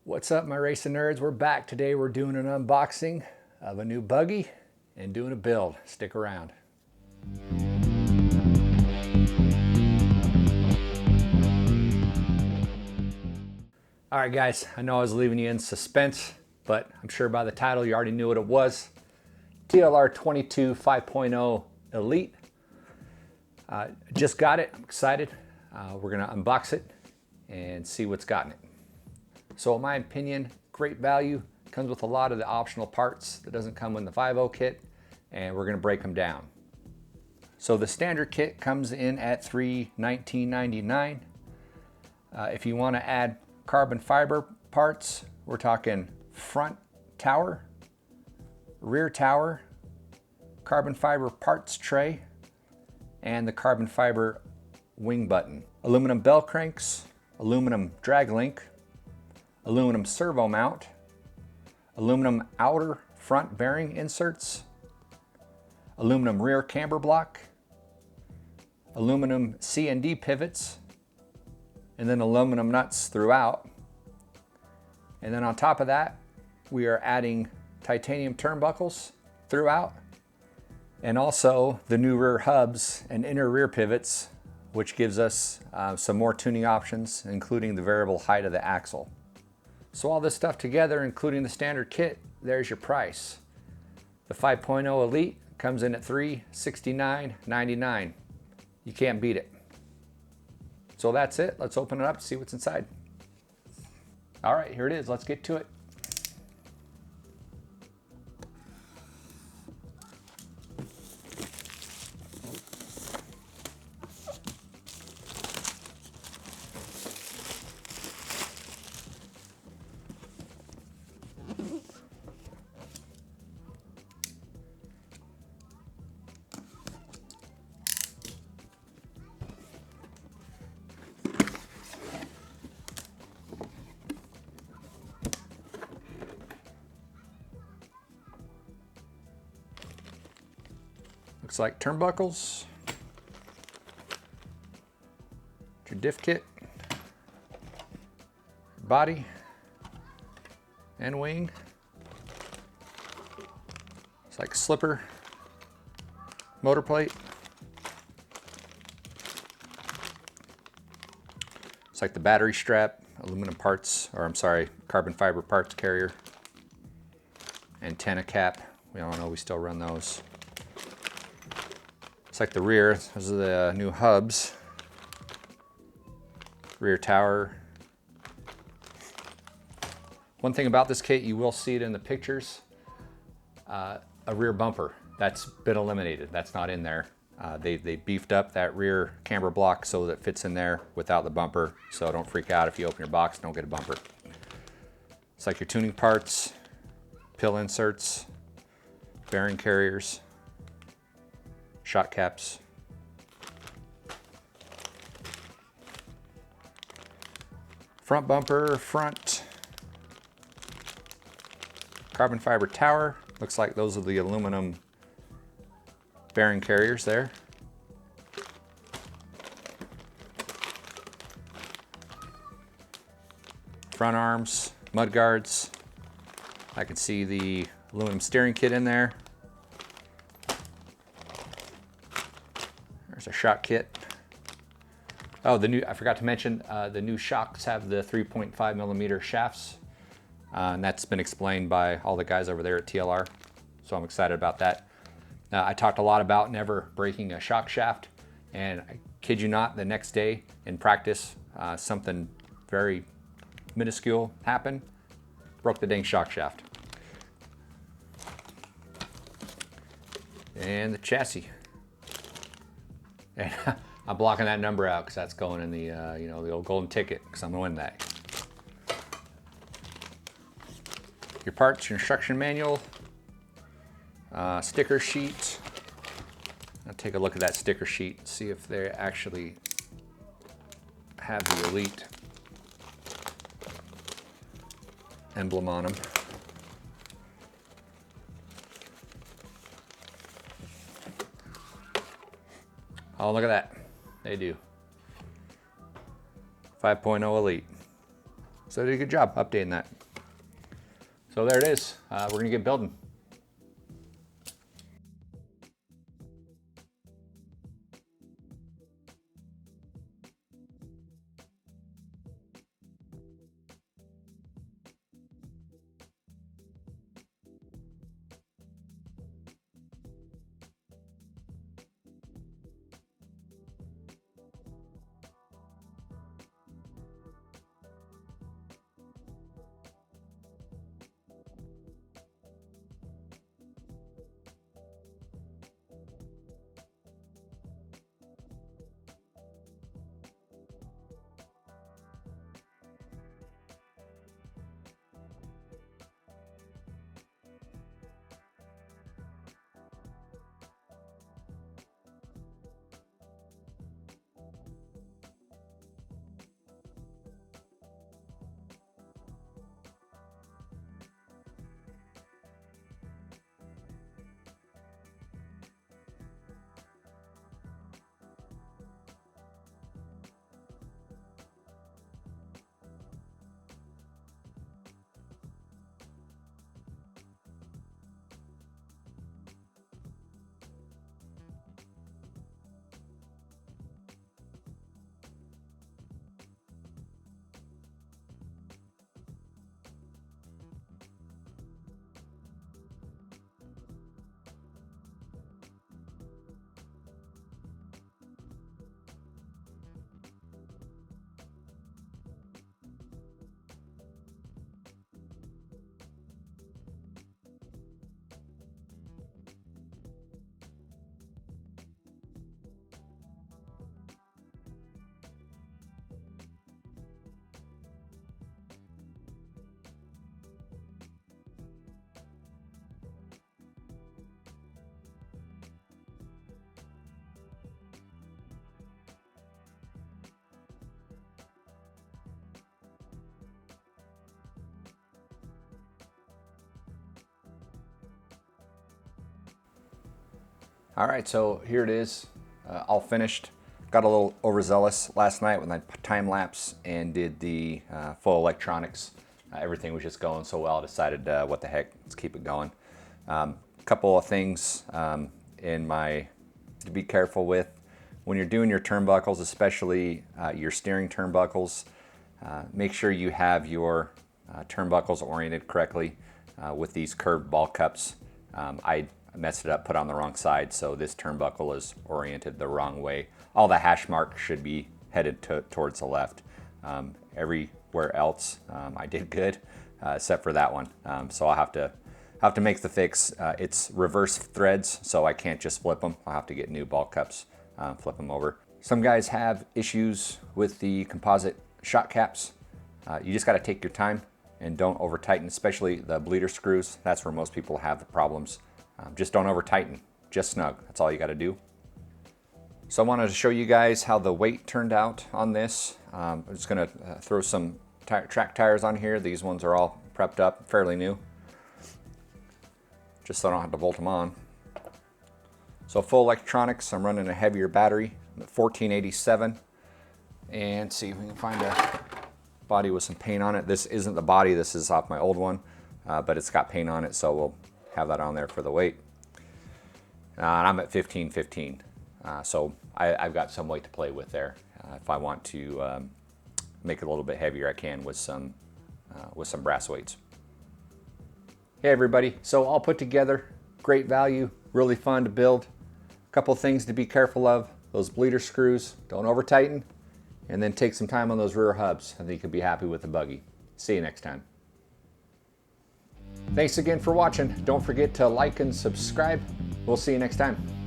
What's up, my racing nerds? We're back. Today we're doing an unboxing of a new buggy and doing a build. Stick around. All right, guys, I know I was leaving you in suspense, but I'm sure by the title you already knew what it was. TLR 22 5.0 Elite. Just got it. I'm excited. We're gonna unbox it and see what's gotten it. So in my opinion, great value. Comes with a lot of the optional parts that doesn't come in the 5.0 kit, and we're gonna break them down. So the standard kit comes in at $319.99. If you wanna add carbon fiber parts, we're talking front tower, rear tower, carbon fiber parts tray, and the carbon fiber wing button. Aluminum bell cranks, aluminum drag link, aluminum servo mount, aluminum outer front bearing inserts, aluminum rear camber block, aluminum C&D pivots, and then aluminum nuts throughout. And then on top of that, we are adding titanium turnbuckles throughout, and also the new rear hubs and inner rear pivots, which gives us some more tuning options, including the variable height of the axle. So all this stuff together, including the standard kit, there's your price. The 5.0 Elite comes in at $369.99. You can't beat it. So that's it. Let's open it up to see what's inside. All right, here it is. Let's get to it. Looks like turnbuckles, your diff kit, body and wing. It's like slipper, motor plate. It's like the battery strap, aluminum parts, or I'm sorry, carbon fiber parts carrier, antenna cap. We all know we still run those. It's like the rear, those are the new hubs. Rear tower. One thing about this kit, you will see it in the pictures, a rear bumper. That's been eliminated, that's not in there. They beefed up that rear camber block so that it fits in there without the bumper, so don't freak out if you open your box and don't get a bumper. It's like your tuning parts, pill inserts, bearing carriers, shock caps, front bumper, front carbon fiber tower. Looks like those are the aluminum bearing carriers there. Front arms, mud guards. I can see the aluminum steering kit in there. There's a shock kit. Oh, I forgot to mention, the new shocks have the 3.5 millimeter shafts. And that's been explained by all the guys over there at TLR. So I'm excited about that. I talked a lot about never breaking a shock shaft. And I kid you not, the next day in practice, something very minuscule happened. Broke the dang shock shaft. And the chassis. And I'm blocking that number out because that's going in the the old golden ticket because I'm gonna win that. Your parts, your instruction manual, sticker sheet. I'll take a look at that sticker sheet and see if they actually have the Elite emblem on them. Oh, look at that. They do. 5.0 Elite. So I did a good job updating that. So there it is. We're gonna get building. All right, so here it is, all finished. Got a little overzealous last night when I time lapse and did the full electronics. Everything was just going so well, I decided what the heck, let's keep it going. Couple of things to be careful with when you're doing your turnbuckles, especially your steering turnbuckles. Make sure you have your turnbuckles oriented correctly with these curved ball cups. I messed it up, put on the wrong side, so this turnbuckle is oriented the wrong way. All the hash marks should be headed towards the left. Everywhere else I did good, except for that one. So I'll have to make the fix. It's reverse threads, so I can't just flip them. I'll have to get new ball cups, flip them over. Some guys have issues with the composite shot caps. You just got to take your time and don't over tighten, especially the bleeder screws. That's where most people have the problems. Just don't over tighten, just snug. That's all you got to do. So I wanted to show you guys how the weight turned out on this. I'm just going to throw some track tires on here. These ones are all prepped up, fairly new, just so I don't have to bolt them on. So full electronics, I'm running a heavier battery. I'm at 1487. And see if we can find a body with some paint on it. This isn't the body, this is off my old one, but it's got paint on it, so we'll have that on there for the weight. And I'm at 1515, so I've got some weight to play with there. If I want to make it a little bit heavier, I can with some brass weights. Hey everybody, so all put together, great value, really fun to build. A couple things to be careful of: those bleeder screws, don't over tighten, and then take some time on those rear hubs. I think you'll be happy with the buggy. See you next time. Thanks again for watching. Don't forget to like and subscribe. We'll see you next time.